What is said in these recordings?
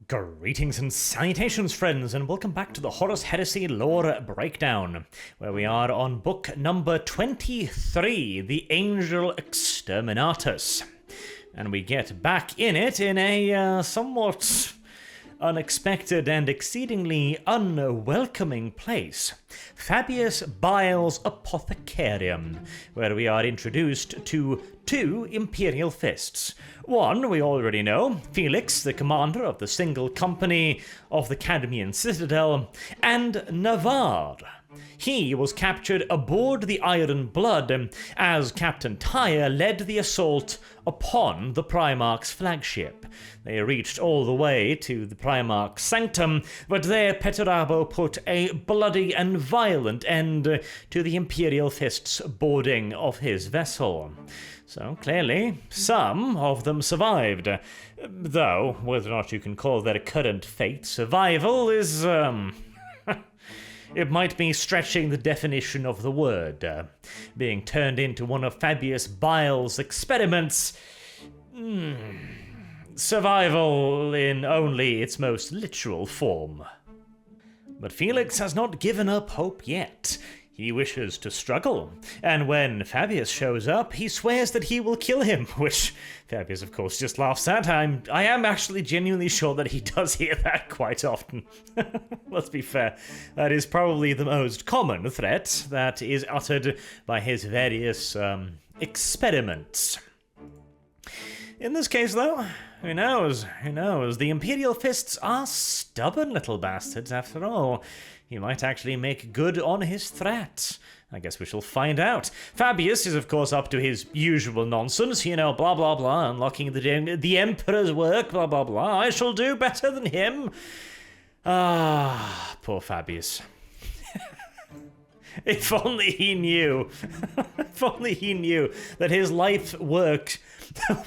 Greetings and salutations, friends, and welcome back to the Horus Heresy lore breakdown, where we are on book number 23, The Angel Exterminatus. And we get back in it in a somewhat unexpected and exceedingly unwelcoming place, Fabius Bile's Apothecarium, where we are introduced to two Imperial fists. One, we already know, Felix, the commander of the single company of the Cadmean Citadel, and Navarre. He was captured aboard the Iron Blood as Captain Tyre led the assault upon the Primarch's flagship. They reached all the way to the Primarch's sanctum, but there Perturabo put a bloody and violent end to the Imperial Fist's boarding of his vessel. So clearly, some of them survived. Though, whether or not you can call their current fate survival is, it might be stretching the definition of the word. Being turned into one of Fabius Bile's experiments. Survival in only its most literal form. But Felix has not given up hope yet. He wishes to struggle, and when Fabius shows up, he swears that he will kill him, which Fabius, of course, just laughs at. I am actually genuinely sure that he does hear that quite often. Let's be fair. That is probably the most common threat that is uttered by his various experiments. In this case, though, who knows? Who knows? The Imperial Fists are stubborn little bastards, after all. He might actually make good on his threat. I guess we shall find out. Fabius is, of course, up to his usual nonsense, blah, blah, blah, unlocking the Emperor's work, blah, blah, blah. I shall do better than him. Ah, poor Fabius. If only he knew. If only he knew that his life work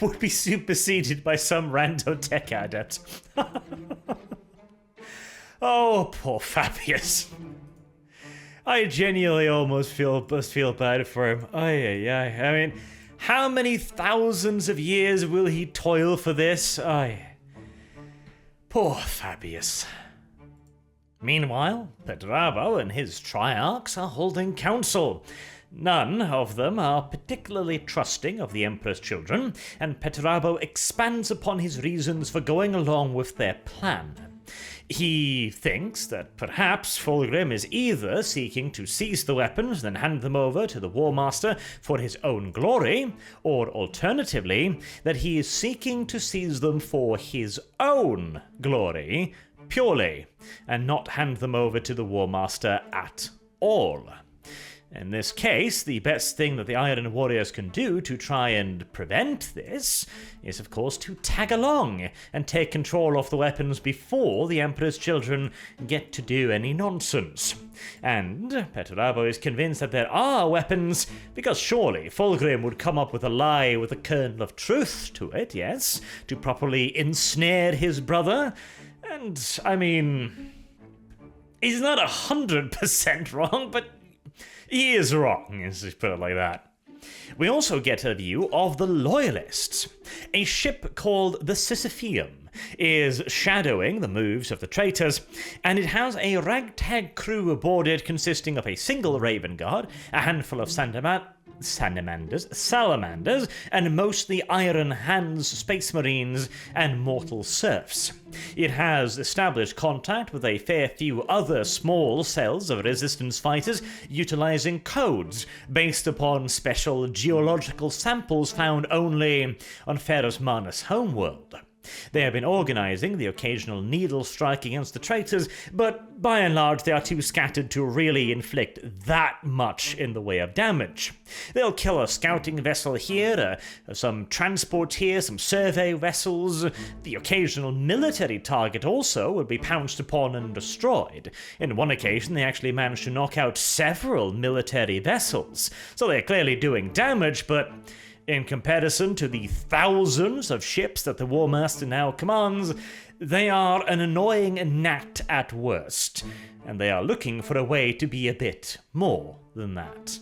would be superseded by some rando tech adept. Oh, poor Fabius. I genuinely almost feel bad for him. I mean, how many thousands of years will he toil for this? Poor Fabius. Meanwhile, Perturabo and his triarchs are holding council. None of them are particularly trusting of the Emperor's children, and Perturabo expands upon his reasons for going along with their plan. He thinks that perhaps Fulgrim is either seeking to seize the weapons and then hand them over to the War Master for his own glory, or alternatively, that he is seeking to seize them for his own glory, purely, and not hand them over to the War Master at all. In this case, the best thing that the Iron Warriors can do to try and prevent this is, of course, to tag along and take control of the weapons before the Emperor's children get to do any nonsense. And Perturabo is convinced that there are weapons, because surely Fulgrim would come up with a lie with a kernel of truth to it, yes, to properly ensnare his brother. And, I mean, he's not 100% wrong, but he is wrong, let's just put it like that. We also get a view of the Loyalists. A ship called the Sisypheum is shadowing the moves of the traitors, and it has a ragtag crew aboard it consisting of a single Raven Guard, a handful of salamanders, and mostly Iron Hands, Space Marines, and Mortal Serfs. It has established contact with a fair few other small cells of resistance fighters utilizing codes based upon special geological samples found only on Ferrus Manus' homeworld. They have been organizing the occasional needle strike against the traitors, but by and large they are too scattered to really inflict that much in the way of damage. They'll kill a scouting vessel here, some transport here, some survey vessels. The occasional military target also will be pounced upon and destroyed. In one occasion they actually managed to knock out several military vessels, so they're clearly doing damage, but in comparison to the thousands of ships that the War Master now commands, they are an annoying gnat at worst, and they are looking for a way to be a bit more than that.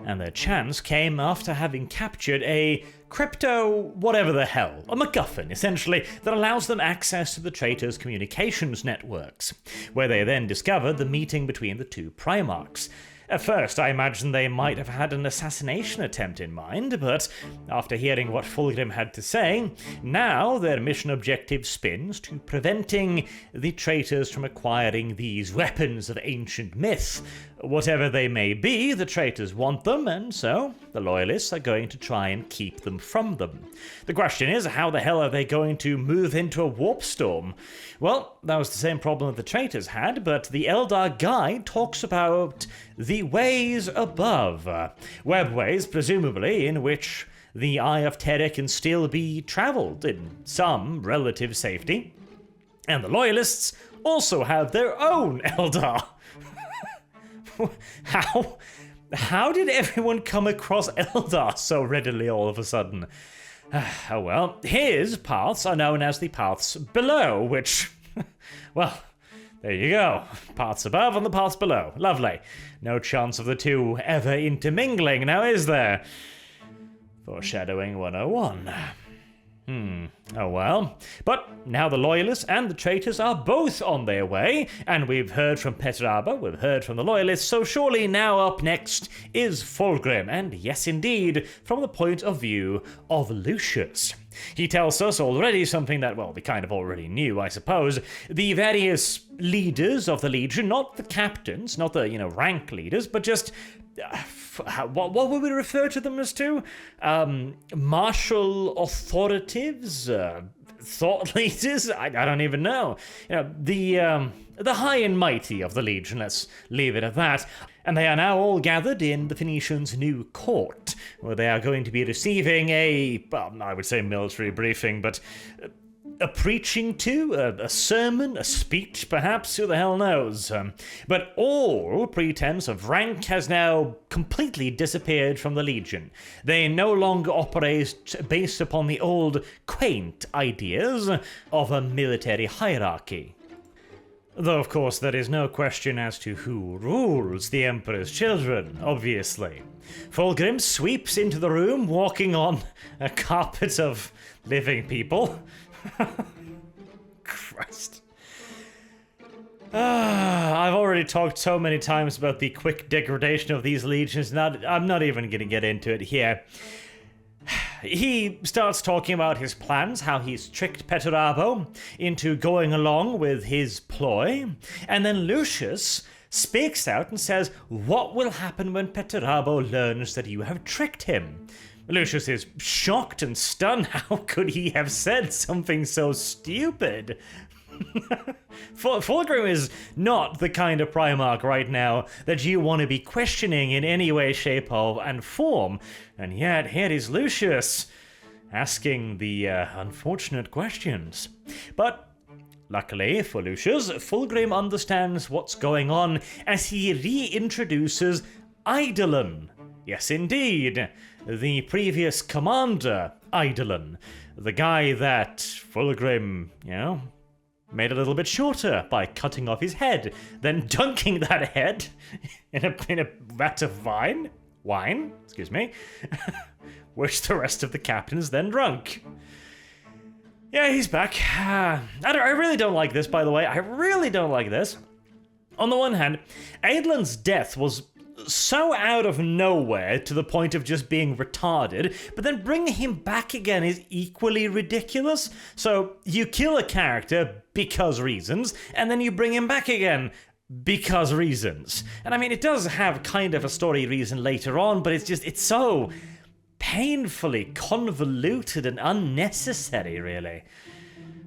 And their chance came after having captured a crypto whatever the hell, a MacGuffin, essentially, that allows them access to the traitors' communications networks, where they then discover the meeting between the two Primarchs. At first, I imagined they might have had an assassination attempt in mind, but after hearing what Fulgrim had to say, now their mission objective spins to preventing the traitors from acquiring these weapons of ancient myth. Whatever they may be, the traitors want them, and so the Loyalists are going to try and keep them from them. The question is, how the hell are they going to move into a warp storm? Well, that was the same problem that the traitors had, but the Eldar Guide talks about the ways above. Webways, presumably, in which the Eye of Terror can still be travelled in some relative safety. And the Loyalists also have their own Eldar. How did everyone come across Eldar so readily all of a sudden? Oh well, his paths are known as the paths below, which, well, there you go. Paths above and the paths below. Lovely. No chance of the two ever intermingling, now is there? Foreshadowing 101. Oh well. But now the Loyalists and the traitors are both on their way, and we've heard from Petrarba, we've heard from the Loyalists, so surely now up next is Fulgrim, and yes indeed, from the point of view of Lucius. He tells us already something that, well, we kind of already knew, I suppose. The various leaders of the Legion, not the captains, not the, rank leaders, but just what would we refer to them as to? Martial authoritatives? Thought leaders? I don't even know. The high and mighty of the Legion, let's leave it at that. And they are now all gathered in the Phoenicians' new court, where they are going to be receiving I would say military briefing, but a preaching to, a sermon, a speech perhaps, who the hell knows. But all pretense of rank has now completely disappeared from the Legion. They no longer operate based upon the old quaint ideas of a military hierarchy. Though, of course, there is no question as to who rules the Emperor's children, obviously. Fulgrim sweeps into the room, walking on a carpet of living people. Christ. I've already talked so many times about the quick degradation of these legions, I'm not even going to get into it here. He starts talking about his plans, how he's tricked Petrarbo into going along with his ploy, and then Lucius speaks out and says, what will happen when Petrarbo learns that you have tricked him? Lucius is shocked and stunned. How could he have said something so stupid? Fulgrim is not the kind of Primarch right now that you want to be questioning in any way, shape, and form. And yet, here is Lucius asking the unfortunate questions. But luckily for Lucius, Fulgrim understands what's going on as he reintroduces Eidolon. Yes, indeed. The previous commander, Eidolon. The guy that Fulgrim, made a little bit shorter by cutting off his head, then dunking that head in a vat of wine, which the rest of the captains then drunk. Yeah, he's back. I really don't like this, by the way. I really don't like this. On the one hand, Eidolon's death was so out of nowhere to the point of just being retarded, but then bringing him back again is equally ridiculous. So you kill a character because reasons, and then you bring him back again because reasons. And I mean, it does have kind of a story reason later on, but it's so painfully convoluted and unnecessary, really.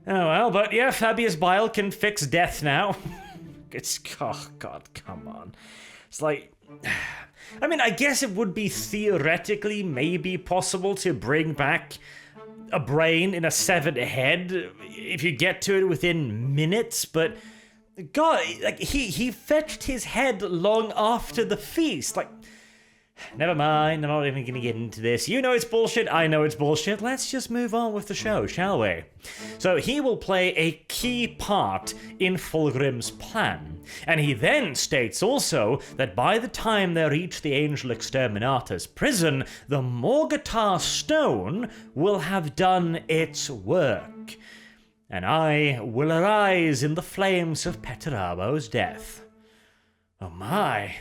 Oh well, but yeah, Fabius Bile can fix death now. Oh god, come on. It's like, I mean, I guess it would be theoretically maybe possible to bring back a brain in a severed head if you get to it within minutes, but god, like he fetched his head long after the feast. Like, Never mind, I'm not even going to get into this. You know it's bullshit, I know it's bullshit. Let's just move on with the show, shall we? So he will play a key part in Fulgrim's plan. And he then states also that by the time they reach the Angel Exterminatus prison, the Morgatar stone will have done its work. And I will arise in the flames of Peterabo's death. Oh my.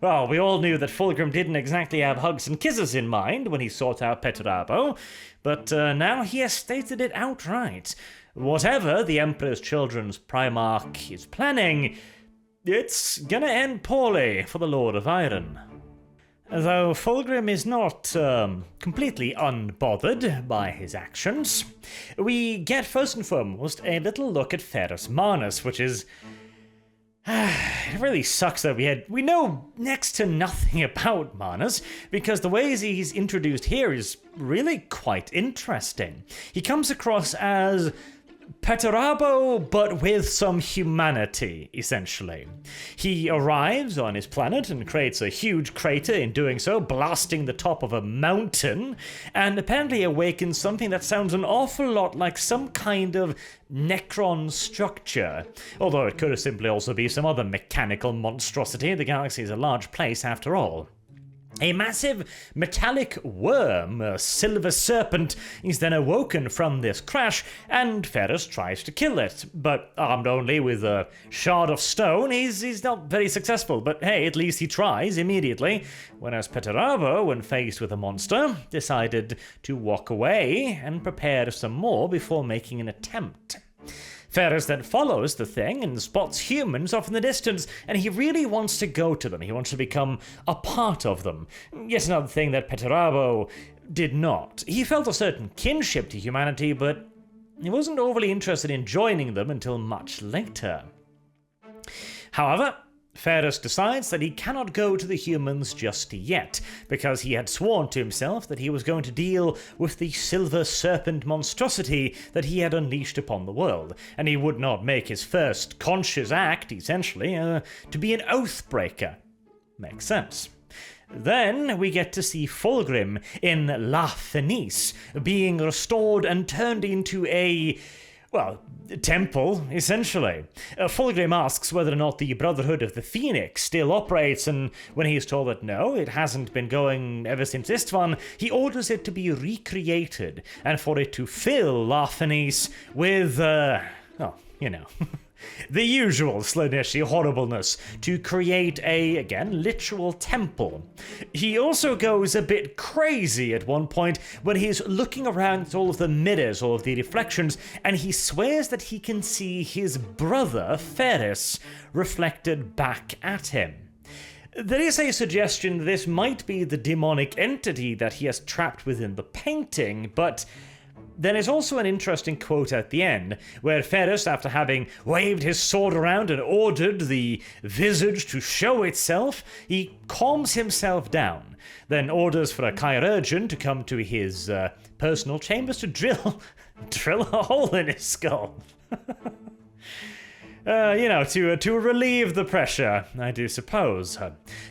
Well, we all knew that Fulgrim didn't exactly have hugs and kisses in mind when he sought out Peterabo, but now he has stated it outright. Whatever the Emperor's Children's Primarch is planning, it's gonna end poorly for the Lord of Iron. Though Fulgrim is not completely unbothered by his actions, we get first and foremost a little look at Ferrus Manus, which is... it really sucks that we know next to nothing about Manus, because the ways he's introduced here is really quite interesting. He comes across as Peterabo, but with some humanity, essentially. He arrives on his planet and creates a huge crater in doing so, blasting the top of a mountain, and apparently awakens something that sounds an awful lot like some kind of Necron structure. Although it could simply also be some other mechanical monstrosity. The galaxy is a large place after all. A massive metallic worm, a silver serpent, is then awoken from this crash, and Ferrus tries to kill it. But armed only with a shard of stone, he's not very successful. But hey, at least he tries immediately. Whereas Peterabo, when faced with a monster, decided to walk away and prepare some more before making an attempt. Ferrus then follows the thing and spots humans off in the distance, and he really wants to go to them. He wants to become a part of them. Yet another thing that Peterabo did not. He felt a certain kinship to humanity, but he wasn't overly interested in joining them until much later. However, Ferrus decides that he cannot go to the humans just yet, because he had sworn to himself that he was going to deal with the silver serpent monstrosity that he had unleashed upon the world, and he would not make his first conscious act, essentially, to be an oath-breaker. Makes sense. Then we get to see Fulgrim in La Fenice being restored and turned into a... well, temple, essentially. Fulgrim asks whether or not the Brotherhood of the Phoenix still operates, and when he is told that no, it hasn't been going ever since Istvan, he orders it to be recreated, and for it to fill La Fenice with, the usual Slaaneshi horribleness, to create a, again, literal temple. He also goes a bit crazy at one point when he's looking around at all of the mirrors, all of the reflections, and he swears that he can see his brother, Ferrus, reflected back at him. There is a suggestion this might be the demonic entity that he has trapped within the painting, but... there is also an interesting quote at the end, where Ferrus, after having waved his sword around and ordered the visage to show itself, he calms himself down, then orders for a chirurgeon to come to his personal chambers to drill a hole in his skull. To relieve the pressure, I do suppose.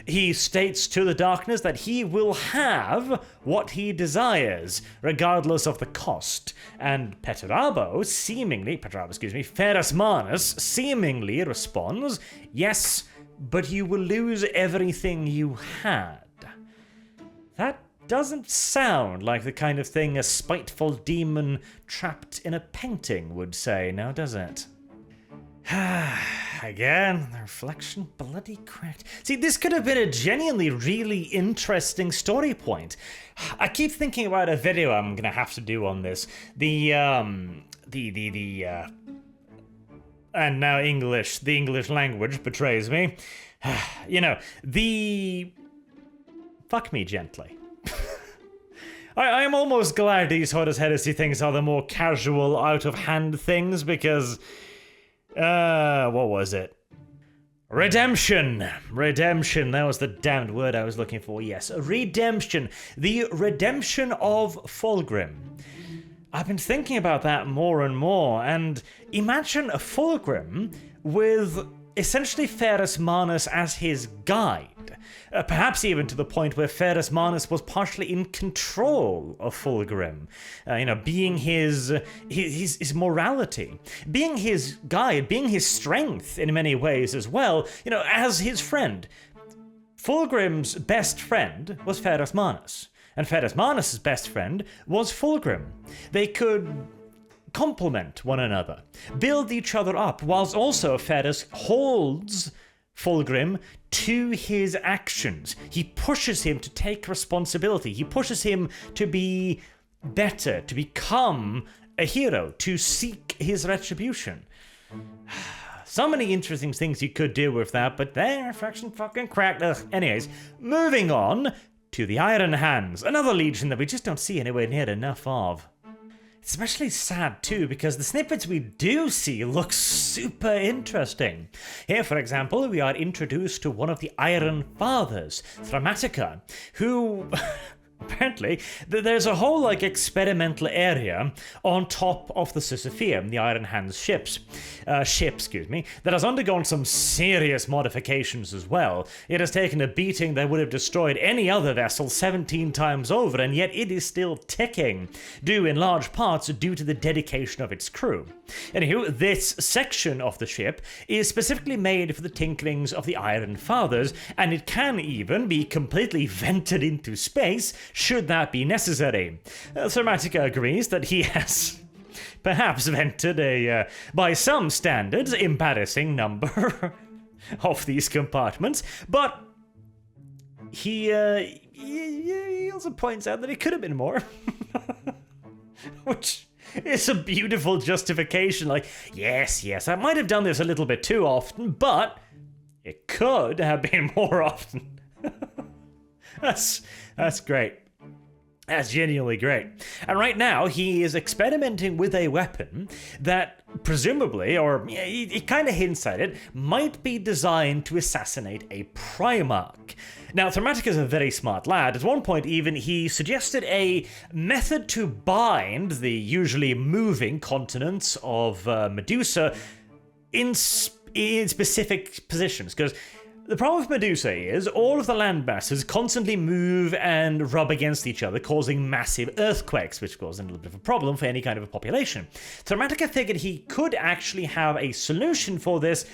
He states to the darkness that he will have what he desires, regardless of the cost. And Ferrus Manus seemingly responds, yes, but you will lose everything you had. That doesn't sound like the kind of thing a spiteful demon trapped in a painting would say, now does it? Again, the reflection bloody cracked. See, this could have been a genuinely really interesting story point. I keep thinking about a video I'm gonna have to do on this. And now the English language betrays me. Fuck me gently. I am almost glad these Horus Heresy things are the more casual, out-of-hand things, because... what was it? Redemption, that was the damned word I was looking for, yes. Redemption, the redemption of Fulgrim. I've been thinking about that more and more, and imagine a Fulgrim with essentially Ferrus Manus as his guide. Perhaps even to the point where Ferrus Manus was partially in control of Fulgrim, being his morality, being his guide, being his strength in many ways as well, as his friend. Fulgrim's best friend was Ferrus Manus, and Ferrus Manus' best friend was Fulgrim. They could complement one another, build each other up, whilst also Ferrus holds Fulgrim to his actions. He pushes him to take responsibility. He pushes him to be better, to become a hero, to seek his retribution. So many interesting things you could do with that, but they're fraction fucking cracked. Anyways, moving on to the Iron Hands, another legion that we just don't see anywhere near enough of. It's especially sad too, because the snippets we do see look super interesting. Here, for example, we are introduced to one of the Iron Fathers, Thaumatica, who... Apparently, there's a whole experimental area on top of the Sisypheum, the Iron Hands ship, that has undergone some serious modifications as well. It has taken a beating that would have destroyed any other vessel 17 times over, and yet it is still ticking, due in large parts due to the dedication of its crew. Anywho, this section of the ship is specifically made for the tinkerings of the Iron Fathers, and it can even be completely vented into space should that be necessary. Thaumatica agrees that he has perhaps vented a, by some standards, embarrassing number of these compartments, but he also points out that it could have been more. Which is a beautiful justification, yes, I might have done this a little bit too often, but it could have been more often. That's great. That's genuinely great. And right now, he is experimenting with a weapon that presumably, or he kind of hints at it, might be designed to assassinate a Primarch. Now, Thaumatica is a very smart lad. At one point, even, he suggested a method to bind the usually moving continents of Medusa in specific positions, because the problem with Medusa is all of the land masses constantly move and rub against each other, causing massive earthquakes, which causes a little bit of a problem for any kind of a population. Thaumatica figured he could actually have a solution for this,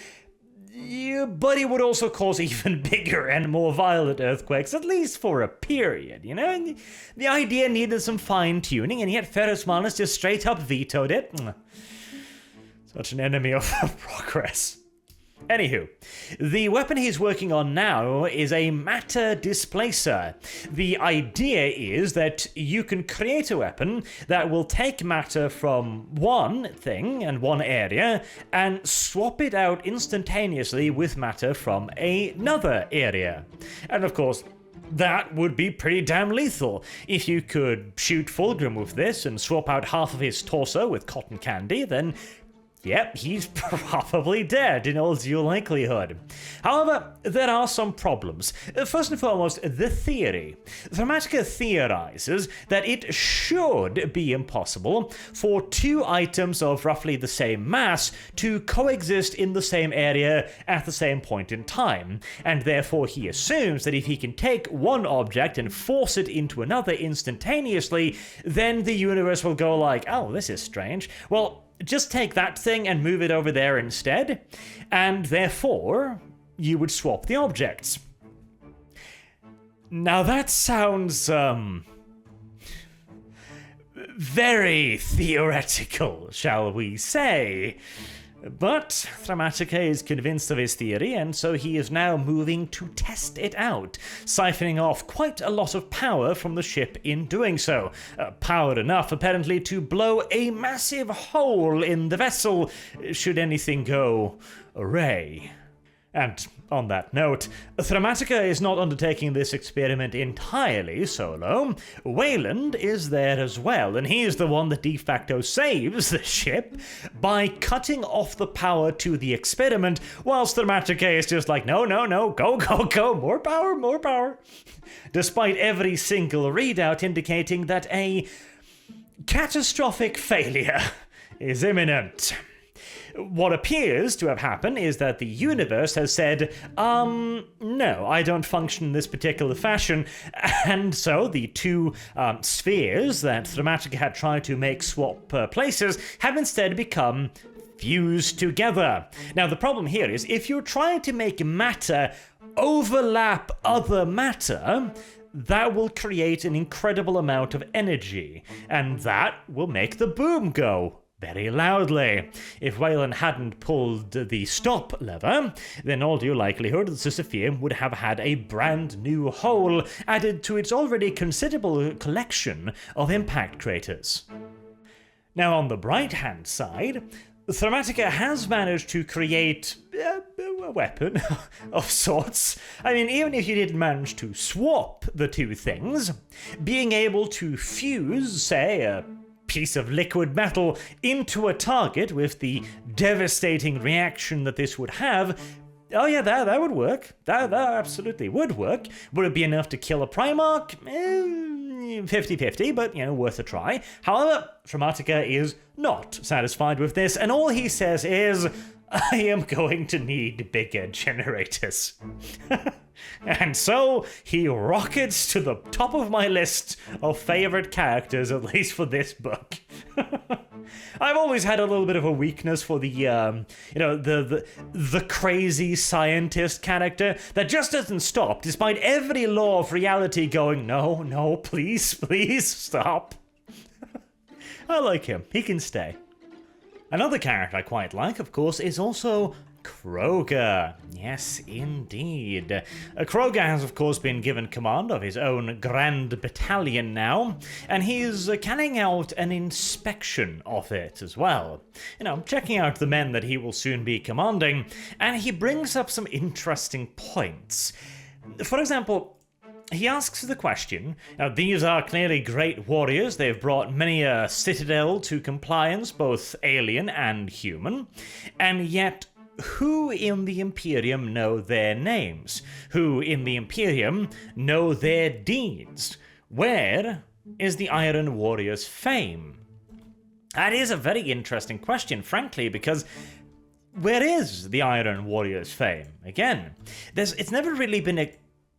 but it would also cause even bigger and more violent earthquakes, at least for a period, And the idea needed some fine-tuning, and yet Ferrus Manus just straight up vetoed it. Such an enemy of progress. Anywho, the weapon he's working on now is a matter displacer. The idea is that you can create a weapon that will take matter from one thing and one area and swap it out instantaneously with matter from another area. And of course, that would be pretty damn lethal. If you could shoot Fulgrim with this and swap out half of his torso with cotton candy, then yep, he's probably dead in all due likelihood. However, there are some problems. First and foremost, the theory. Thaumatica theorizes that it should be impossible for two items of roughly the same mass to coexist in the same area at the same point in time, and therefore he assumes that if he can take one object and force it into another instantaneously, then the universe will go oh, this is strange. Well, just take that thing and move it over there instead, and therefore you would swap the objects. Now that sounds, very theoretical, shall we say. But Thaumatica is convinced of his theory, and so he is now moving to test it out, siphoning off quite a lot of power from the ship in doing so. Power enough, apparently, to blow a massive hole in the vessel, should anything go awry. And on that note, Thaumatica is not undertaking this experiment entirely solo. Wayland is there as well, and he is the one that de facto saves the ship by cutting off the power to the experiment, whilst Thaumatica is just no, go, more power. Despite every single readout indicating that a catastrophic failure is imminent. What appears to have happened is that the universe has said, no, I don't function in this particular fashion, and so the two spheres that Thaumatica had tried to make swap places have instead become fused together. Now, the problem here is if you're trying to make matter overlap other matter, that will create an incredible amount of energy, and that will make the boom go very loudly. If Wayland hadn't pulled the stop lever, then all due likelihood the Sisypheum would have had a brand new hole added to its already considerable collection of impact craters. Now, on the right-hand side, Thaumatica has managed to create a weapon of sorts. I mean, even if you didn't manage to swap the two things, being able to fuse, say, a piece of liquid metal into a target with the devastating reaction that this would have, oh yeah, that would work. That absolutely would work. Would it be enough to kill a Primarch? 50-50, but, worth a try. However, Thaumatica is not satisfied with this, and all he says is, I am going to need bigger generators. And so he rockets to the top of my list of favorite characters, at least for this book. I've always had a little bit of a weakness for the crazy scientist character that just doesn't stop, despite every law of reality going, no, please, stop. I like him. He can stay. Another character I quite like, of course, is also Kroger. Yes, indeed. Kroger has, of course, been given command of his own grand battalion now, and he's carrying out an inspection of it as well. Checking out the men that he will soon be commanding, and he brings up some interesting points. For example, he asks the question, now these are clearly great warriors, they've brought many a citadel to compliance, both alien and human, and yet who in the Imperium know their names? Who in the Imperium know their deeds? Where is the Iron Warrior's fame? That is a very interesting question, frankly, because where is the Iron Warrior's fame? Again, it's never really been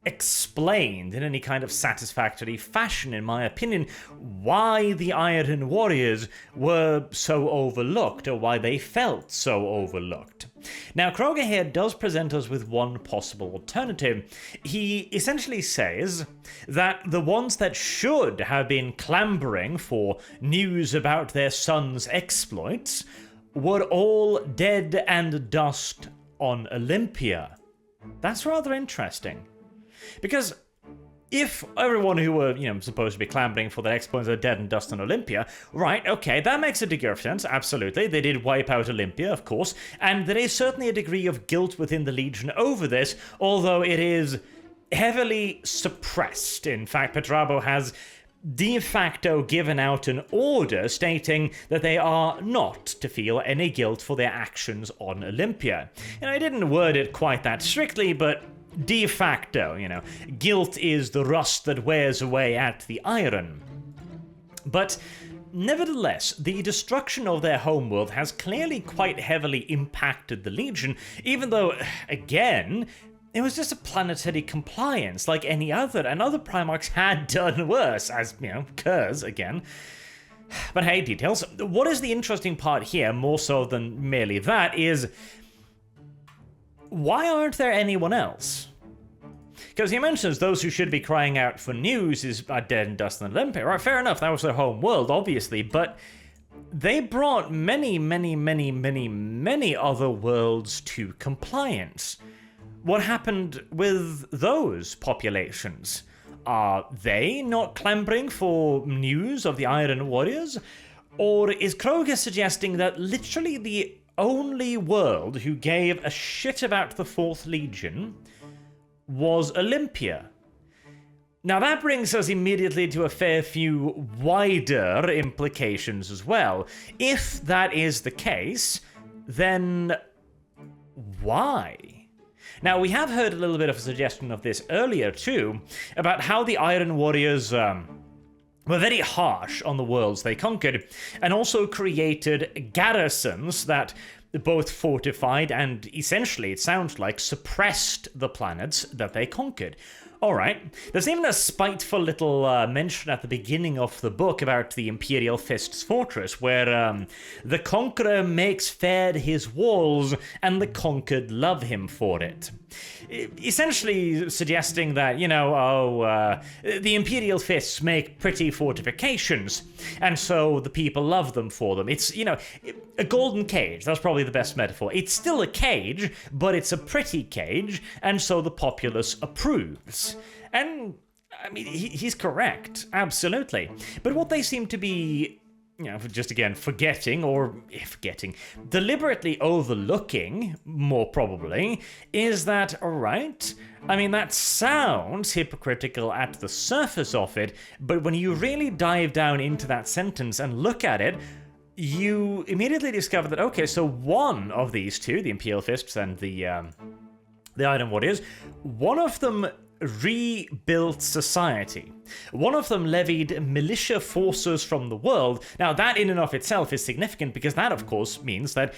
explained in any kind of satisfactory fashion, in my opinion, why the Iron Warriors were so overlooked, or why they felt so overlooked. Now, Kroger here does present us with one possible alternative. He essentially says that the ones that should have been clambering for news about their son's exploits were all dead and dust on Olympia. That's rather interesting. Because if everyone who were, supposed to be clamoring for their exploits are dead and dust on Olympia, right, okay, that makes a degree of sense, absolutely. They did wipe out Olympia, of course, and there is certainly a degree of guilt within the Legion over this, although it is heavily suppressed. In fact, Perturabo has de facto given out an order stating that they are not to feel any guilt for their actions on Olympia. I didn't word it quite that strictly, but de facto, guilt is the rust that wears away at the iron. But nevertheless, the destruction of their homeworld has clearly quite heavily impacted the Legion, even though, again, it was just a planetary compliance like any other, and other Primarchs had done worse, as, Kurz, again. But hey, details. What is the interesting part here, more so than merely that, is why aren't there anyone else? Because he mentions those who should be crying out for news are dead and dust on Olympia. Right, fair enough, that was their home world, obviously, but they brought many other worlds to compliance. What happened with those populations? Are they not clamoring for news of the Iron Warriors? Or is Kroger suggesting that literally the only world who gave a shit about the Fourth Legion was Olympia? Now that brings us immediately to a fair few wider implications as well. If that is the case, then why? Now, we have heard a little bit of a suggestion of this earlier too, about how the Iron Warriors were very harsh on the worlds they conquered, and also created garrisons that both fortified and essentially, it sounds like, suppressed the planets that they conquered. Alright, there's even a spiteful little mention at the beginning of the book about the Imperial Fist's fortress, where the conqueror makes fair his walls, and the conquered love him for it. Essentially suggesting that, the Imperial Fists make pretty fortifications, and so the people love them for them. It's, a golden cage, that's probably the best metaphor. It's still a cage, but it's a pretty cage, and so the populace approves. And, he's correct, absolutely. But what they seem to be, just again, deliberately overlooking, more probably, is that, alright, that sounds hypocritical at the surface of it, but when you really dive down into that sentence and look at it, you immediately discover that, okay, so one of these two, the Imperial Fists and the Iron Warriors, one of them rebuilt society. One of them levied militia forces from the world. Now, that in and of itself is significant because that, of course, means that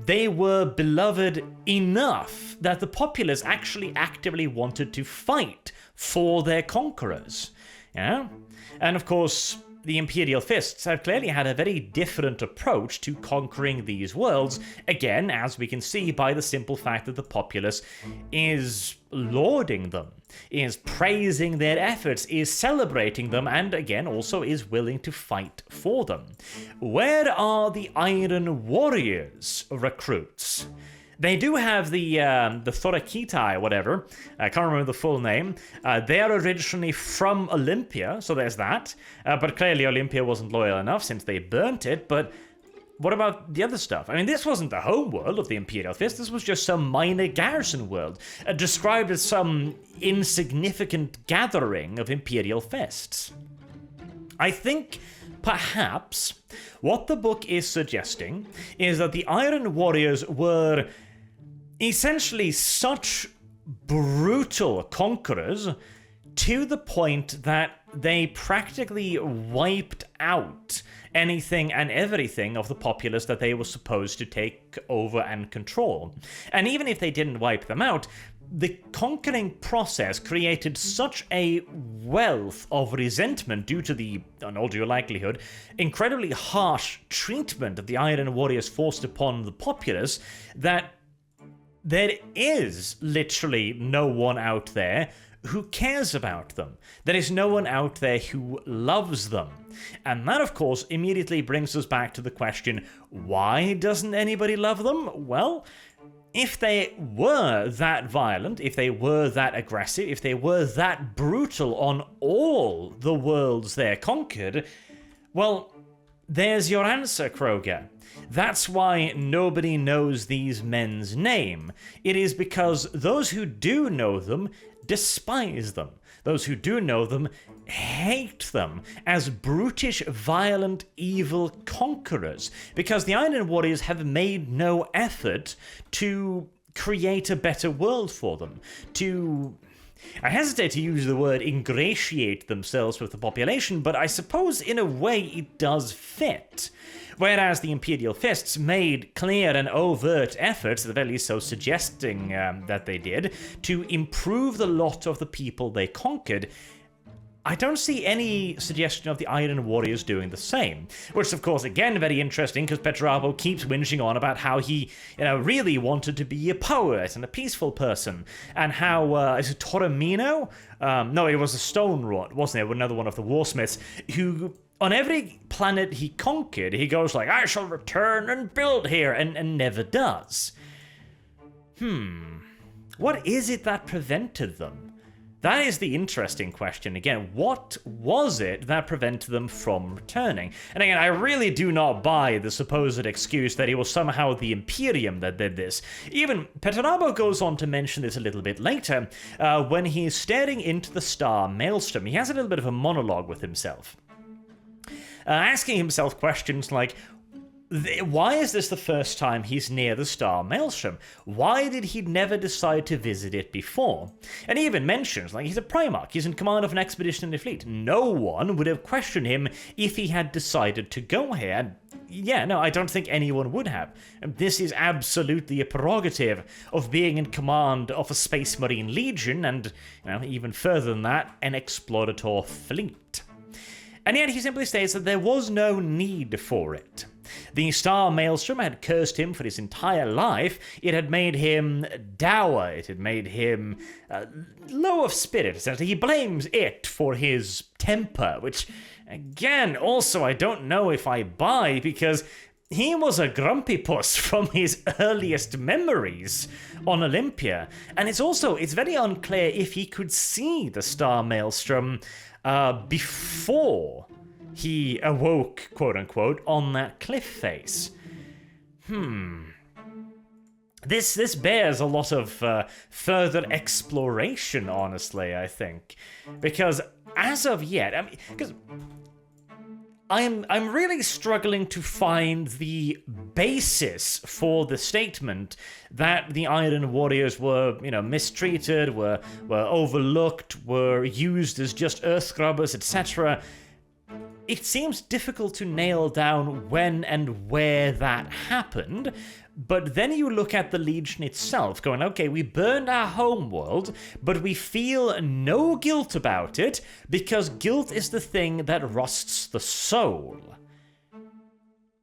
they were beloved enough that the populace actually actively wanted to fight for their conquerors. And, of course, the Imperial Fists have clearly had a very different approach to conquering these worlds, again, as we can see by the simple fact that the populace is lauding them, is praising their efforts, is celebrating them, and again, also is willing to fight for them. Where are the Iron Warriors recruits? They do have the Thorakitai, whatever. I can't remember the full name. They are originally from Olympia, so there's that. But clearly Olympia wasn't loyal enough since they burnt it. But what about the other stuff? This wasn't the home world of the Imperial Fist. This was just some minor garrison world, described as some insignificant gathering of Imperial Fists. I think perhaps what the book is suggesting is that the Iron Warriors were essentially such brutal conquerors to the point that they practically wiped out anything and everything of the populace that they were supposed to take over and control. And even if they didn't wipe them out, the conquering process created such a wealth of resentment due to the, in all due likelihood, incredibly harsh treatment of the Iron Warriors forced upon the populace that there is literally no one out there who cares about them. There is no one out there who loves them. And that, of course, immediately brings us back to the question, why doesn't anybody love them? Well, if they were that violent, if they were that aggressive, if they were that brutal on all the worlds they're conquered, well, there's your answer, Kroger. That's why nobody knows these men's name. It is because those who do know them despise them. Those who do know them hate them as brutish, violent, evil conquerors, because the Iron Warriors have made no effort to create a better world for them, to, I hesitate to use the word ingratiate themselves with the population, but I suppose in a way it does fit. Whereas the Imperial Fists made clear and overt efforts, at the very least so suggesting that they did, to improve the lot of the people they conquered, I don't see any suggestion of the Iron Warriors doing the same. Which, of course, again, very interesting, because Petrarbo keeps whinging on about how he, really wanted to be a poet and a peaceful person. And how, is it Toromino? No, it was a Stone Rod, wasn't it? Another one of the Warsmiths, who, on every planet he conquered, he goes like, I shall return and build here, and never does. What is it that prevented them? That is the interesting question. Again, what was it that prevented them from returning? And again, I really do not buy the supposed excuse that it was somehow the Imperium that did this. Even Petrarbo goes on to mention this a little bit later, when he's staring into the star Maelstrom. He has a little bit of a monologue with himself, asking himself questions like, Why is this the first time he's near the Star Maelstrom? Why did he never decide to visit it before? And he even mentions, like, he's a Primarch, he's in command of an expeditionary fleet. No one would have questioned him if he had decided to go here. And yeah, no, I don't think anyone would have. This is absolutely a prerogative of being in command of a Space Marine Legion, and, even further than that, an Explorator fleet. And yet he simply states that there was no need for it. The Star Maelstrom had cursed him for his entire life. It had made him dour. It had made him low of spirit, essentially. He blames it for his temper, which, again, also I don't know if I buy, because he was a grumpy puss from his earliest memories on Olympia. And it's very unclear if he could see the Star Maelstrom before he awoke, quote-unquote, on that cliff face. This bears a lot of further exploration, honestly, I think. Because as of yet, because I'm really struggling to find the basis for the statement that the Iron Warriors were, mistreated, were overlooked, were used as just earth scrubbers, etc. It seems difficult to nail down when and where that happened, but then you look at the Legion itself, going, okay, we burned our homeworld, but we feel no guilt about it, because guilt is the thing that rusts the soul.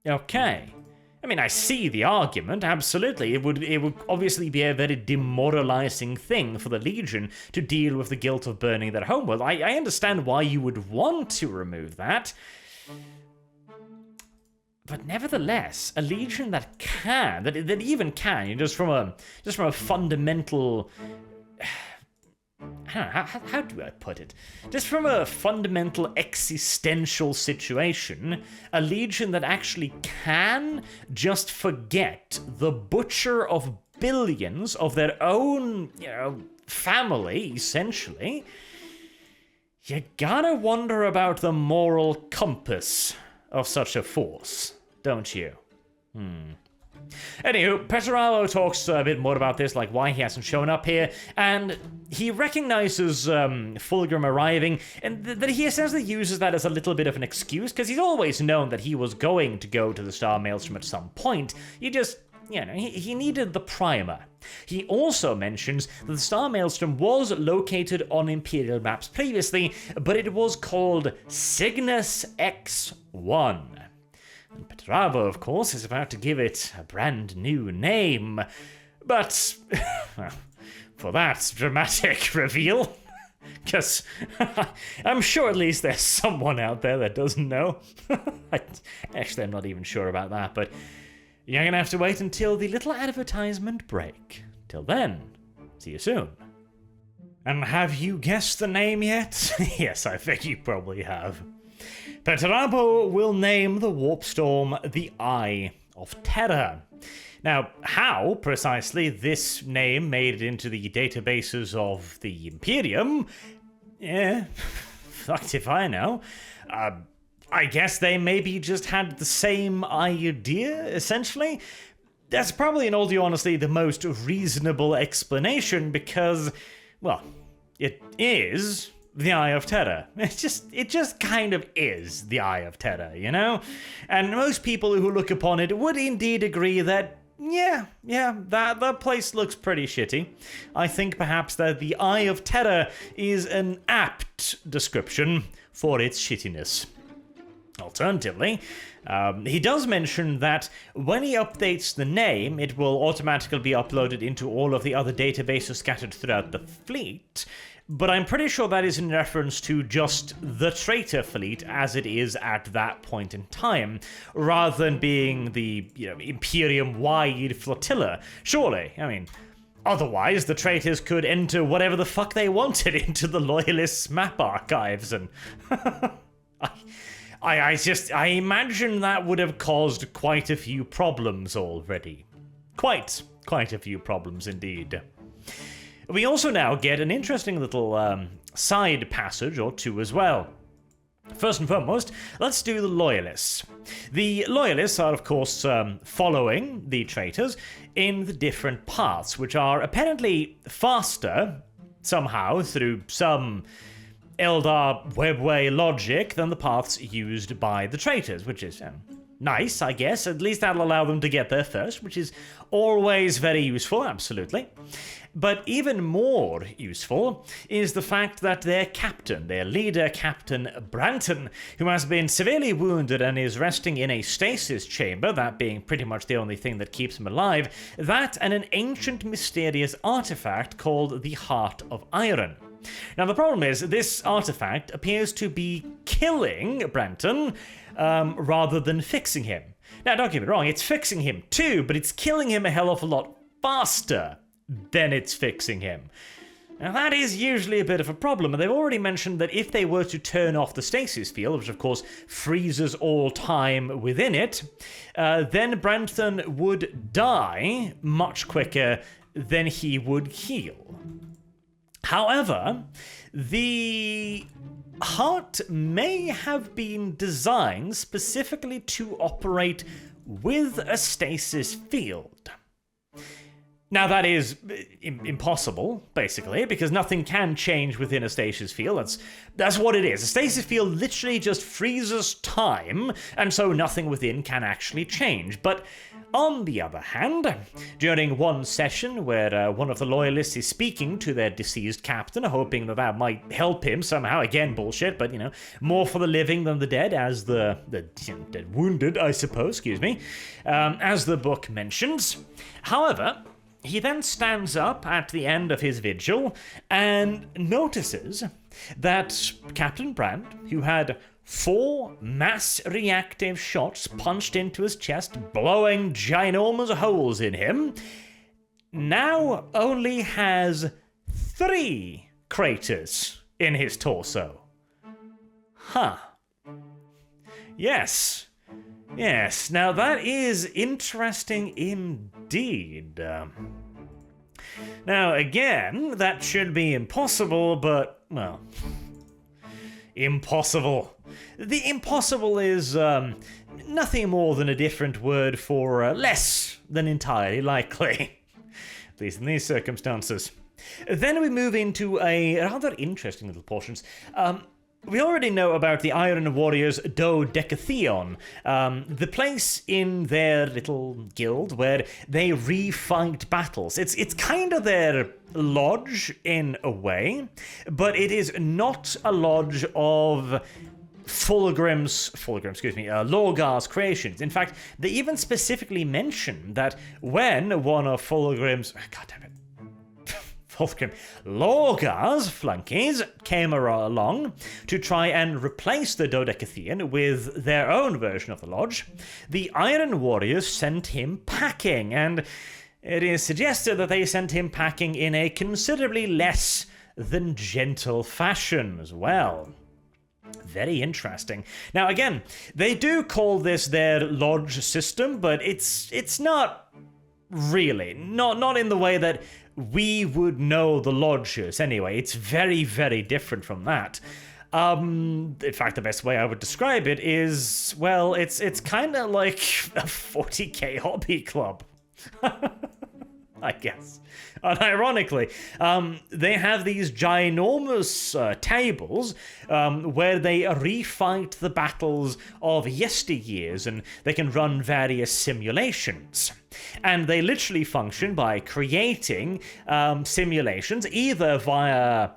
Okay. I see the argument, absolutely. It would obviously be a very demoralizing thing for the Legion to deal with the guilt of burning their homeworld. I understand why you would want to remove that. But nevertheless, a Legion that even can, just from a fundamental, I don't know, how do I put it? Just from a fundamental existential situation, a Legion that actually can just forget the butcher of billions of their own, family, essentially, you gotta wonder about the moral compass of such a force, don't you? Anywho, Petraralo talks a bit more about this, like why he hasn't shown up here, and he recognizes Fulgrim arriving, and that he essentially uses that as a little bit of an excuse, because he's always known that he was going to go to the Star Maelstrom at some point. He just, he needed the primer. He also mentions that the Star Maelstrom was located on Imperial maps previously, but it was called Cygnus X1. And Petraralo, of course, is about to give it a brand new name. But, well, for that dramatic reveal, because I'm sure at least there's someone out there that doesn't know. Actually, I'm not even sure about that, but you're going to have to wait until the little advertisement break. Till then, see you soon. And have you guessed the name yet? Yes, I think you probably have. Petraralo will name the warp storm the Eye of Terror. Now, how precisely this name made it into the databases of the Imperium? Fucked if I know. I guess they maybe just had the same idea, essentially. That's probably, in all due honesty, the most reasonable explanation because, well, it is the Eye of Terror. It just kind of is the Eye of Terror, And most people who look upon it would indeed agree that, that place looks pretty shitty. I think perhaps that the Eye of Terror is an apt description for its shittiness. Alternatively, he does mention that when he updates the name, it will automatically be uploaded into all of the other databases scattered throughout the fleet, but I'm pretty sure that is in reference to just the traitor fleet as it is at that point in time, rather than being the, Imperium-wide flotilla. Surely, otherwise the traitors could enter whatever the fuck they wanted into the Loyalists' map archives, and I imagine that would have caused quite a few problems already. Quite a few problems indeed. We also now get an interesting little side passage or two as well. First and foremost, let's do the Loyalists. The Loyalists are, of course, following the traitors in the different paths, which are apparently faster, somehow, through some Eldar webway logic than the paths used by the traitors, which is nice, I guess. At least that'll allow them to get there first, which is always very useful, absolutely. But even more useful is the fact that their captain, their leader, Captain Branton, who has been severely wounded and is resting in a stasis chamber, that being pretty much the only thing that keeps him alive, that and an ancient mysterious artifact called the Heart of Iron. Now, the problem is, this artifact appears to be killing Branton rather than fixing him. Now, don't get me wrong, it's fixing him too, but it's killing him a hell of a lot faster than it's fixing him. Now, that is usually a bit of a problem, and they've already mentioned that if they were to turn off the stasis field, which of course freezes all time within it, then Branton would die much quicker than he would heal. However, the heart may have been designed specifically to operate with a stasis field. Now, that is impossible, basically, because nothing can change within a stasis field. That's what it is. A stasis field literally just freezes time, and so nothing within can actually change. But on the other hand, during one session where one of the Loyalists is speaking to their deceased captain, hoping that might help him somehow, again, bullshit, but, more for the living than the dead, as the wounded, I suppose, as the book mentions. However, he then stands up at the end of his vigil and notices that Captain Brandt, who had 4 mass reactive shots punched into his chest, blowing ginormous holes in him, now only has 3 craters in his torso. Huh. Yes, now that is interesting indeed. Now, again, that should be impossible, but, well, impossible. The impossible is nothing more than a different word for less than entirely likely, at least in these circumstances. Then we move into a rather interesting little portions. We already know about the Iron Warriors' Dodecatheon, the place in their little guild where they refight battles. It's kind of their lodge in a way, but it is not a lodge of Lorgar's creations. In fact, they even specifically mention that when one of Fulgrim's... Lorgar's flunkies came along to try and replace the Dodecatheon with their own version of the lodge, the Iron Warriors sent him packing, and it is suggested that they sent him packing in a considerably less than gentle fashion as well. Very interesting. Now, again, they do call this their lodge system, but it's not really. Not in the way that we would know the lodges anyway. It's very, very different from that. In fact, the best way I would describe it is, well, it's kind of like a 40k hobby club. I guess. And ironically, they have these ginormous tables where they refight the battles of yesteryears, and they can run various simulations. And they literally function by creating simulations either via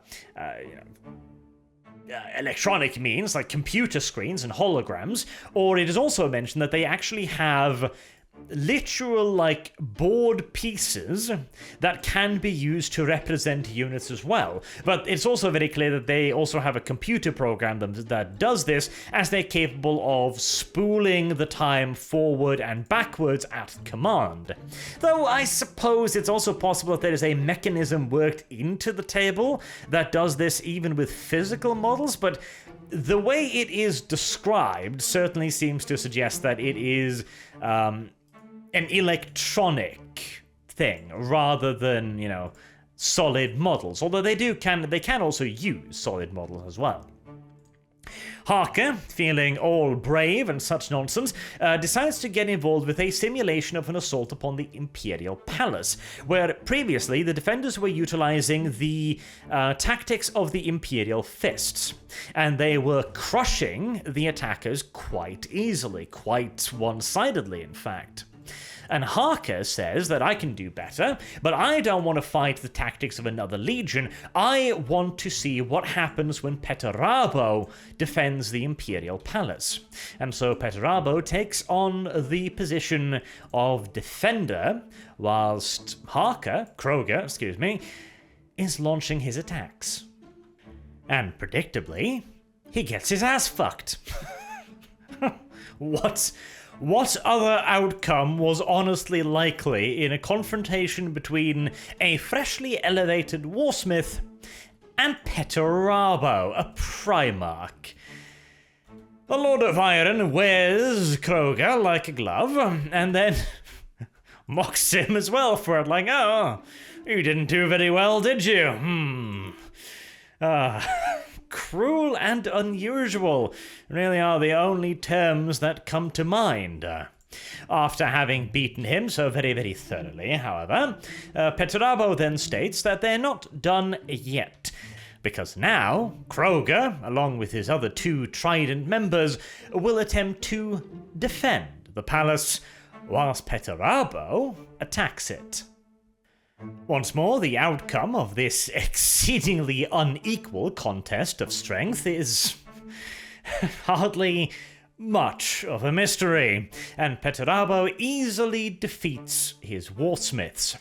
electronic means, like computer screens and holograms, or it is also mentioned that they actually have literal, like, board pieces that can be used to represent units as well. But it's also very clear that they also have a computer program that does this, as they're capable of spooling the time forward and backwards at command. Though I suppose it's also possible that there is a mechanism worked into the table that does this even with physical models, but the way it is described certainly seems to suggest that it is an electronic thing rather than, solid models. Although they can also use solid models as well. Harker, feeling all brave and such nonsense, decides to get involved with a simulation of an assault upon the Imperial Palace, where previously the defenders were utilizing the tactics of the Imperial Fists, and they were crushing the attackers quite easily, quite one-sidedly in fact. And Harker says that I can do better, but I don't want to fight the tactics of another legion. I want to see what happens when Perturabo defends the Imperial Palace. And so Perturabo takes on the position of defender, whilst Kroger, is launching his attacks. And predictably, he gets his ass fucked. What other outcome was honestly likely in a confrontation between a freshly elevated warsmith and Perturabo, a Primarch? The Lord of Iron wears Kroger like a glove, and then mocks him as well for it, like, oh, you didn't do very well, did you? Cruel and unusual really are the only terms that come to mind. After having beaten him so very, very thoroughly, however, Perturabo then states that they're not done yet, because now Kroger, along with his other two Trident members, will attempt to defend the palace, whilst Perturabo attacks it. Once more, the outcome of this exceedingly unequal contest of strength is hardly much of a mystery, and Perturabo easily defeats his warsmiths.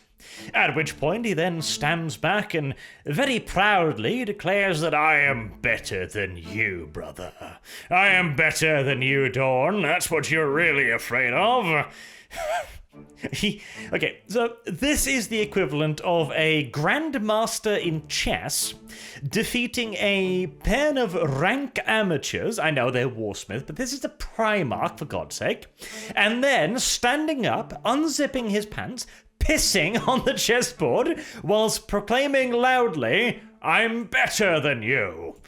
At which point he then stands back and very proudly declares that I am better than you, brother. I am better than you, Dorn. That's what you're really afraid of. Okay, so this is the equivalent of a grandmaster in chess defeating a pair of rank amateurs. I know they're warsmith, but this is a Primarch, for God's sake. And then standing up, unzipping his pants, pissing on the chessboard, whilst proclaiming loudly, I'm better than you.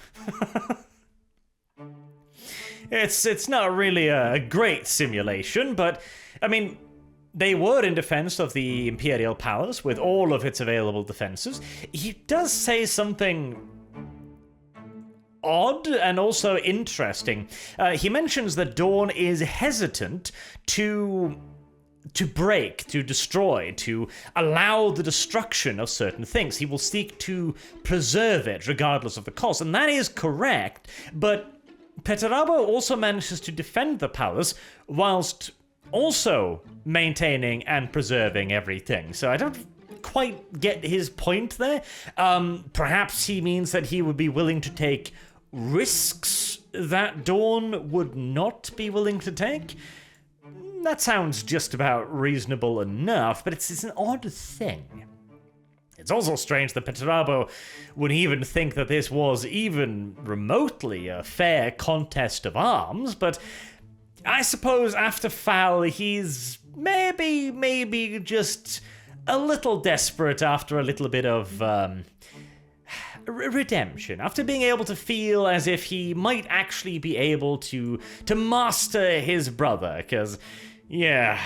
It's not really a great simulation, but, I mean, they were in defense of the Imperial Palace with all of its available defenses. He does say something odd and also interesting. He mentions that Dorn is hesitant to break, to destroy, to allow the destruction of certain things. He will seek to preserve it regardless of the cost, and that is correct, but Perturabo also manages to defend the palace whilst also maintaining and preserving everything. So I don't quite get his point there. Perhaps he means that he would be willing to take risks that Dorn would not be willing to take. That sounds just about reasonable enough, but it's an odd thing. It's also strange that Perturabo would even think that this was even remotely a fair contest of arms, but I suppose after Fal, he's maybe just a little desperate after a little bit of redemption, after being able to feel as if he might actually be able to master his brother, because, yeah,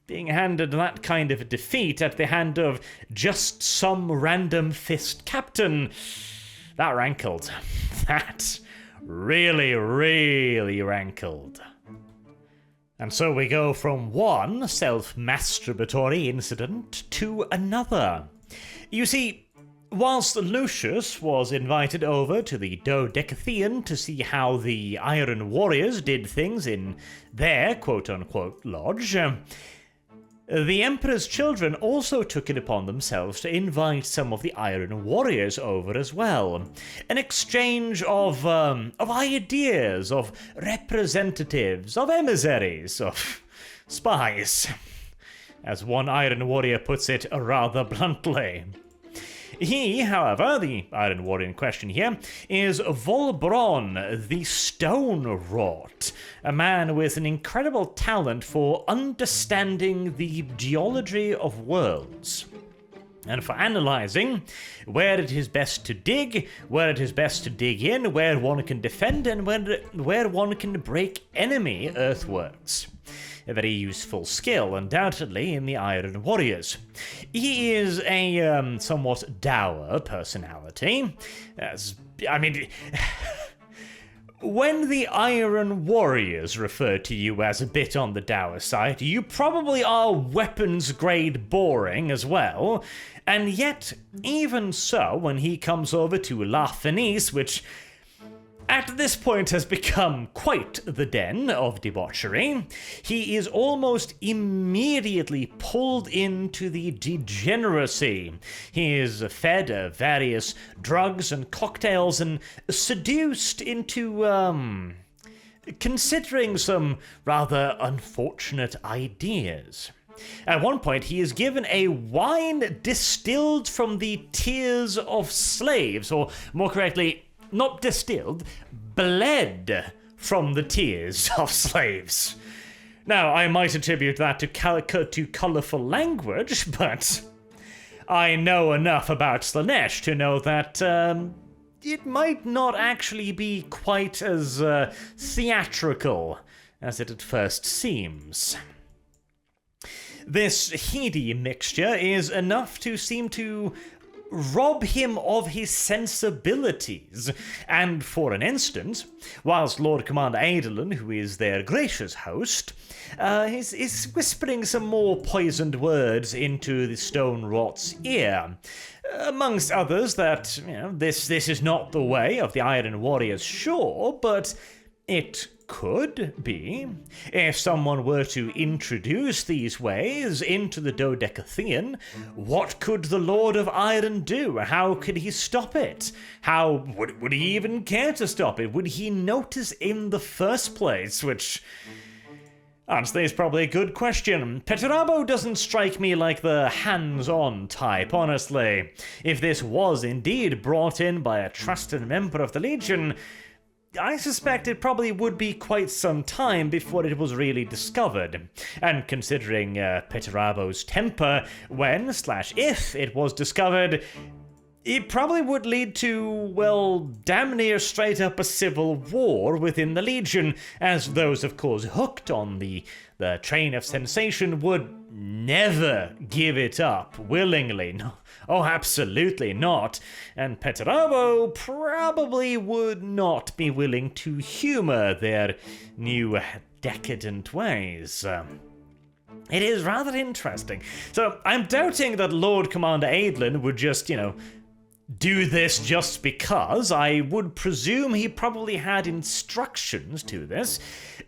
being handed that kind of a defeat at the hand of just some random fist captain, that rankled. That really, really rankled. And so we go from one self-masturbatory incident to another. You see, whilst Lucius was invited over to the Dodecatheon to see how the Iron Warriors did things in their quote-unquote lodge, the Emperor's children also took it upon themselves to invite some of the Iron Warriors over as well. An exchange of ideas, of representatives, of emissaries, of spies. As one Iron Warrior puts it rather bluntly. He, however, the Iron Warrior in question here, is Volbron, the Stone-wrought, a man with an incredible talent for understanding the geology of worlds. and for analysing where it is best to dig, where it is best to dig in, where one can defend, and where one can break enemy earthworks. A very useful skill, undoubtedly, in the Iron Warriors. He is a somewhat dour personality, when the Iron Warriors refer to you as a bit on the dour side, you probably are weapons-grade boring as well, and yet, even so, when he comes over to La Fenice, which at this point has become quite the den of debauchery, he is almost immediately pulled into the degeneracy. He is fed various drugs and cocktails and seduced into, considering some rather unfortunate ideas. At one point, he is given a wine distilled from the tears of slaves, or more correctly, not distilled, bled from the tears of slaves. Now, I might attribute that to colourful language, but I know enough about Slaanesh to know that it might not actually be quite as theatrical as it at first seems. This heady mixture is enough to seem to rob him of his sensibilities, and for an instant, whilst Lord Commander Adolin, who is their gracious host, is whispering some more poisoned words into the Stone Rot's ear, amongst others that, this is not the way of the Iron Warriors, sure, but it could be, if someone were to introduce these ways into the Dodecatheon. What could the Lord of Iron do? How could he stop it? How would he even care to stop it? Would he notice in the first place? Which, honestly, is probably a good question. Perturabo doesn't strike me like the hands-on type, honestly. If this was indeed brought in by a trusted member of the Legion, I suspect it probably would be quite some time before it was really discovered. And considering Perturabo's temper when/if it was discovered, it probably would lead to, well, damn near straight up a civil war within the Legion, as those, of course, hooked on the train of sensation would never give it up willingly. No. Oh, absolutely not. And Perturabo probably would not be willing to humor their new decadent ways. It is rather interesting. So I'm doubting that Lord Commander Adolin would just, do this just because. I would presume he probably had instructions to this.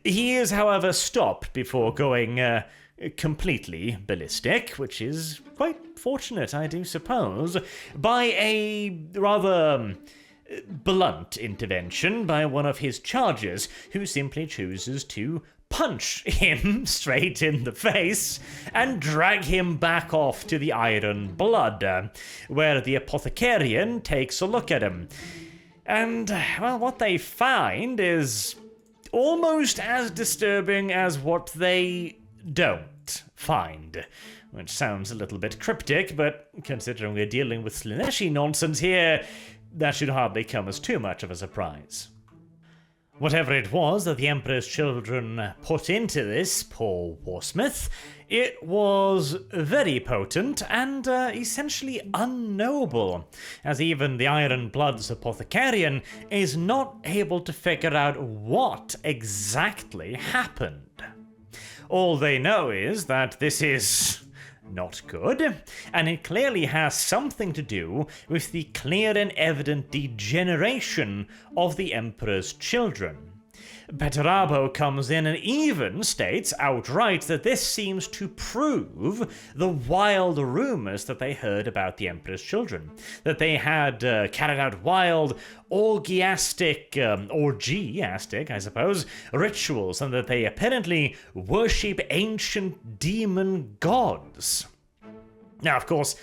He is, however, stopped before going completely ballistic, which is quite fortunate, I do suppose, by a rather blunt intervention by one of his chargers, who simply chooses to punch him straight in the face and drag him back off to the Iron Blood, where the apothecarian takes a look at him. And, well, what they find is almost as disturbing as what they don't find. Which sounds a little bit cryptic, but considering we're dealing with Slaaneshi nonsense here, that should hardly come as too much of a surprise. Whatever it was that the Emperor's children put into this poor warsmith, it was very potent and essentially unknowable, as even the Iron Blood's apothecarian is not able to figure out what exactly happened. All they know is that this is not good, and it clearly has something to do with the clear and evident degeneration of the Emperor's children. Perturabo comes in and even states outright that this seems to prove the wild rumors that they heard about the Emperor's children, that they had carried out wild, orgiastic, I suppose, rituals, and that they apparently worship ancient demon gods. Now, of course,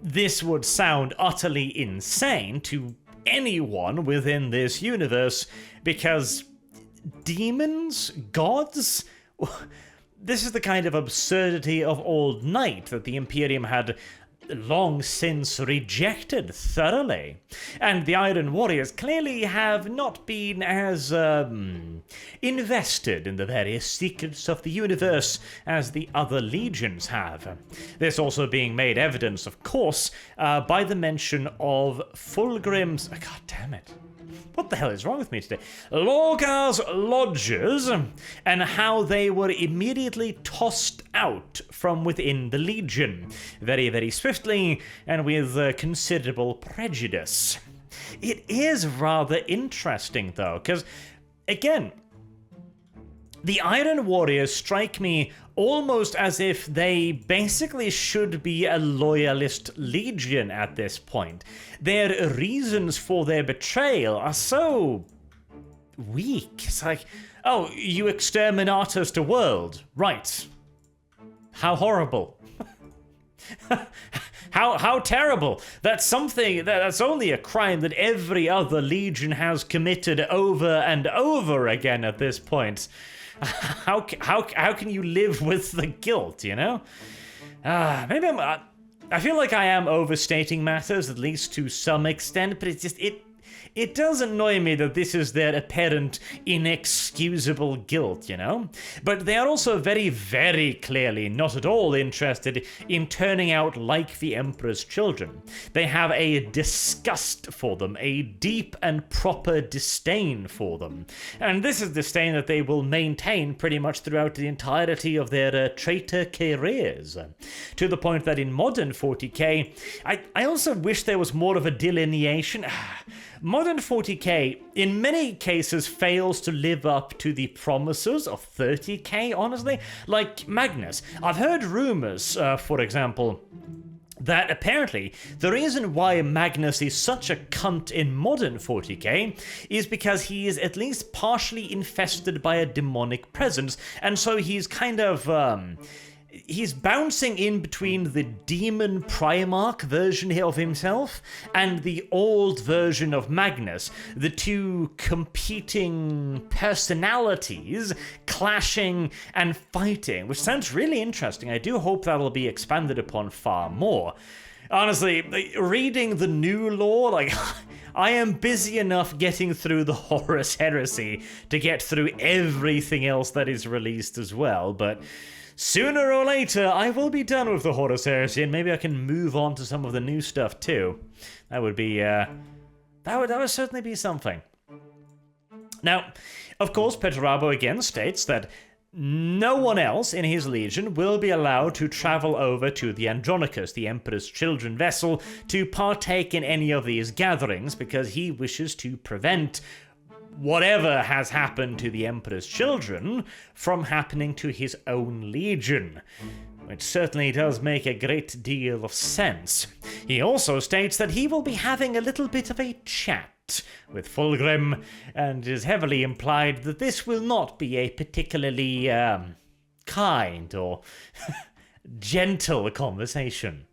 this would sound utterly insane to anyone within this universe, because demons? Gods? This is the kind of absurdity of old night that the Imperium had long since rejected thoroughly, and the Iron Warriors clearly have not been as invested in the various secrets of the universe as the other legions have. This also being made evident, of course, by the mention of Fulgrim's... God damn it. What the hell is wrong with me today? Lorgar's lodgers, and how they were immediately tossed out from within the Legion, very, very swiftly, and with considerable prejudice. It is rather interesting, though, because, again, the Iron Warriors strike me almost as if they basically should be a loyalist legion at this point. Their reasons for their betrayal are so weak. It's like, oh, you Exterminatus the world. Right. How horrible. How terrible. That's only a crime that every other legion has committed over and over again at this point. How can you live with the guilt, you know? Maybe I feel like I am overstating matters, at least to some extent, but it does annoy me that this is their apparent inexcusable guilt, you know? But they are also very, very clearly not at all interested in turning out like the Emperor's children. They have a disgust for them, a deep and proper disdain for them. And this is disdain that they will maintain pretty much throughout the entirety of their traitor careers. To the point that in modern 40k, I also wish there was more of a delineation. Modern 40k, in many cases, fails to live up to the promises of 30k, honestly. Like Magnus. I've heard rumors, for example, that apparently the reason why Magnus is such a cunt in modern 40k is because he is at least partially infested by a demonic presence, and so he's kind of, he's bouncing in between the demon Primarch version of himself and the old version of Magnus, the two competing personalities clashing and fighting, which sounds really interesting. I do hope that'll be expanded upon far more. Honestly, reading the new lore, like, I am busy enough getting through the Horus Heresy to get through everything else that is released as well, but sooner or later, I will be done with the Horus Heresy, and maybe I can move on to some of the new stuff too. That would be, that would certainly be something. Now, of course, Perturabo again states that no one else in his legion will be allowed to travel over to the Andronicus, the Emperor's children vessel, to partake in any of these gatherings, because he wishes to prevent whatever has happened to the Emperor's children from happening to his own legion, which certainly does make a great deal of sense. He also states that he will be having a little bit of a chat with Fulgrim, and is heavily implied that this will not be a particularly kind or gentle conversation.